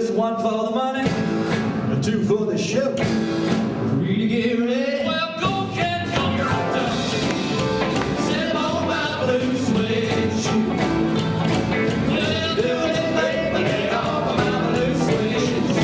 this, one for the money, and two for the show. Three to get ready. Well, go get on your own time. Set on my blue suede shoe. Well, do anything but get off of my blue suede shoes.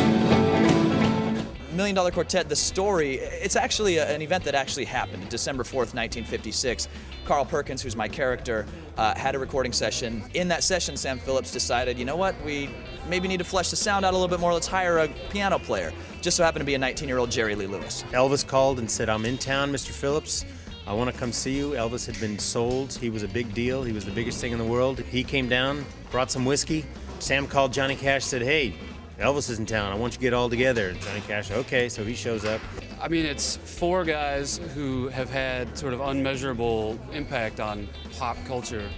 $1 Million Quartet, the story, it's actually an event that actually happened December 4th, 1956. Carl Perkins, who's my character, had a recording session. In that session, Sam Phillips decided, you know what, we maybe need to flesh the sound out a little bit more, let's hire a piano player. Just so happened to be a 19-year-old Jerry Lee Lewis. Elvis called and said, I'm in town, Mr. Phillips. I want to come see you. Elvis had been sold. He was a big deal. He was the biggest thing in the world. He came down, brought some whiskey. Sam called Johnny Cash, said, hey, Elvis is in town. I want you to get all together. And Johnny Cash, okay, so he shows up. I mean, it's four guys who have had sort of unmeasurable impact on pop culture.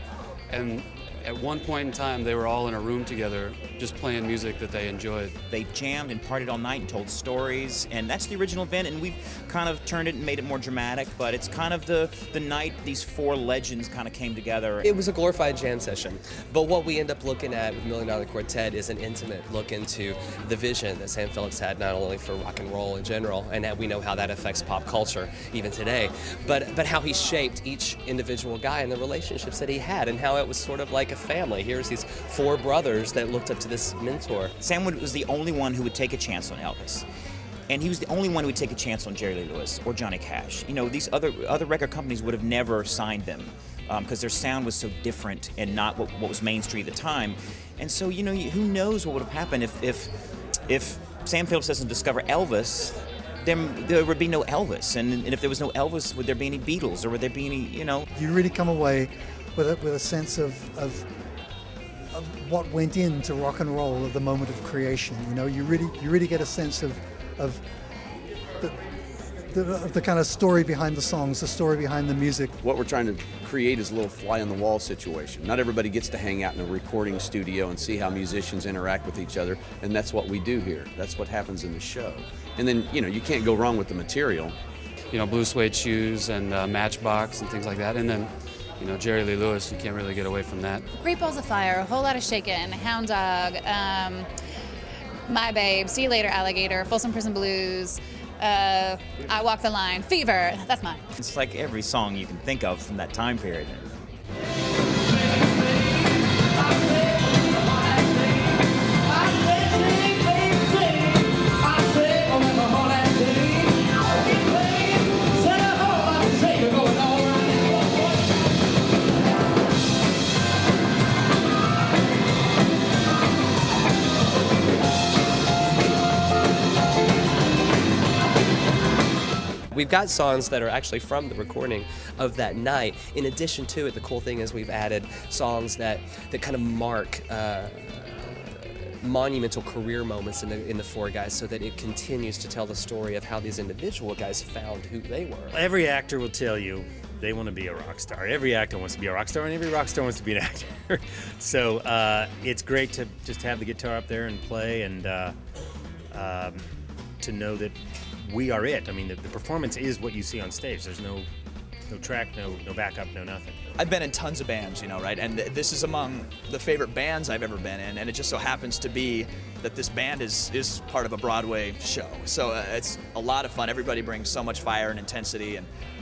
And at one point in time, they were all in a room together just playing music that they enjoyed. They jammed and partied all night and told stories, and that's the original event, and we've kind of turned it and made it more dramatic, but it's kind of the night these four legends kind of came together. It was a glorified jam session, but what we end up looking at with $1 Million Quartet is an intimate look into the vision that Sam Phillips had, not only for rock and roll in general, and we know how that affects pop culture even today, but how he shaped each individual guy and the relationships that he had, and how it was sort of like a family. Here's these four brothers that looked up to this mentor. Sam was the only one who would take a chance on Elvis. And he was the only one who would take a chance on Jerry Lee Lewis or Johnny Cash. You know, these other record companies would have never signed them because their sound was so different and not what was mainstream at the time. And so, you know, who knows what would have happened if Sam Phillips doesn't discover Elvis, then there would be no Elvis. And if there was no Elvis, would there be any Beatles or would there be any, you know? You really come away with a sense of what went into rock and roll at the moment of creation. You know, you really get a sense of the kind of story behind the songs, the story behind the music. What we're trying to create is a little fly on the wall situation. Not everybody gets to hang out in a recording studio and see how musicians interact with each other, and that's what we do here. That's what happens in the show. And then, you know, you can't go wrong with the material. You know, blue suede shoes and Matchbox and things like that. And then, you know, Jerry Lee Lewis, you can't really get away from that. Great Balls of Fire, A Whole Lot of Shakin', Hound Dog, My Babe, See You Later Alligator, Folsom Prison Blues, I Walk the Line, Fever, that's mine. It's like every song you can think of from that time period. We've got songs that are actually from the recording of that night. In addition to it, the cool thing is we've added songs that kind of mark monumental career moments in the four guys, so that it continues to tell the story of how these individual guys found who they were. Every actor will tell you they want to be a rock star. Every actor wants to be a rock star, and every rock star wants to be an actor. So it's great to just have the guitar up there and play, and to know that we are it. I mean, the performance is what you see on stage. There's no track, no backup, no nothing. I've been in tons of bands, you know, right? And this is among the favorite bands I've ever been in, and it just so happens to be that this band is part of a Broadway show. So it's a lot of fun. Everybody brings so much fire and intensity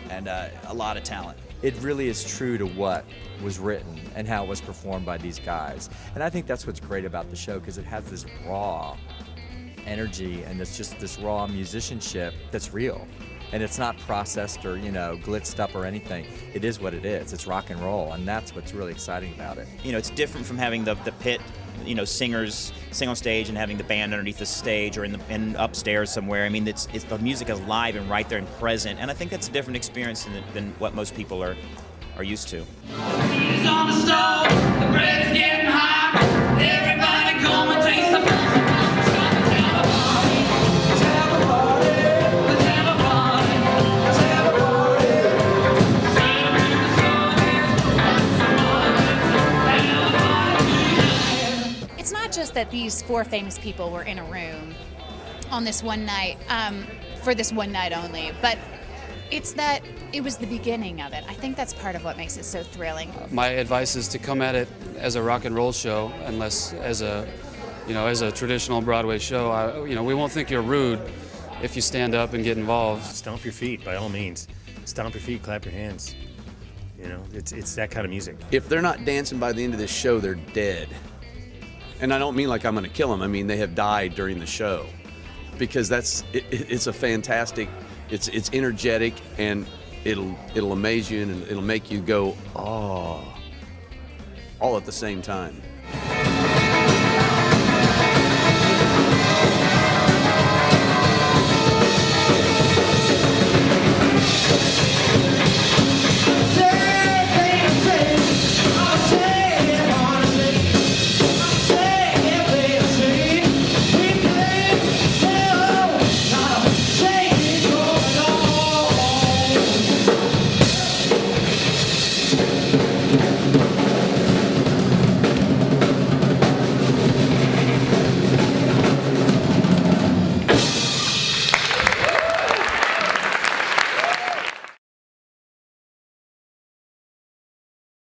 and a lot of talent. It really is true to what was written and how it was performed by these guys. And I think that's what's great about the show, because it has this raw energy and it's just this raw musicianship that's real. And it's not processed or, you know, glitzed up or anything. It is what it is. It's rock and roll, and that's what's really exciting about it. You know, it's different from having the pit, you know, singers sing on stage and having the band underneath the stage or in upstairs somewhere. I mean, it's the music is live and right there and present, and I think that's a different experience than what most people are used to. He's on the stove, the bread is getting hot. Everybody come and taste the Just that these four famous people were in a room on this one night, for this one night only, but it's that it was the beginning of it. I think that's part of what makes it so thrilling. My advice is to come at it as a rock and roll show, unless as a as a traditional Broadway show, we won't think you're rude if you stand up and get involved. Stomp your feet, by all means. Stomp your feet, clap your hands. It's that kind of music. If they're not dancing by the end of this show, they're dead. And I don't mean like I'm going to kill them. I mean they have died during the show, because it's a fantastic. It's energetic, and it'll amaze you, and it'll make you go, oh, all at the same time.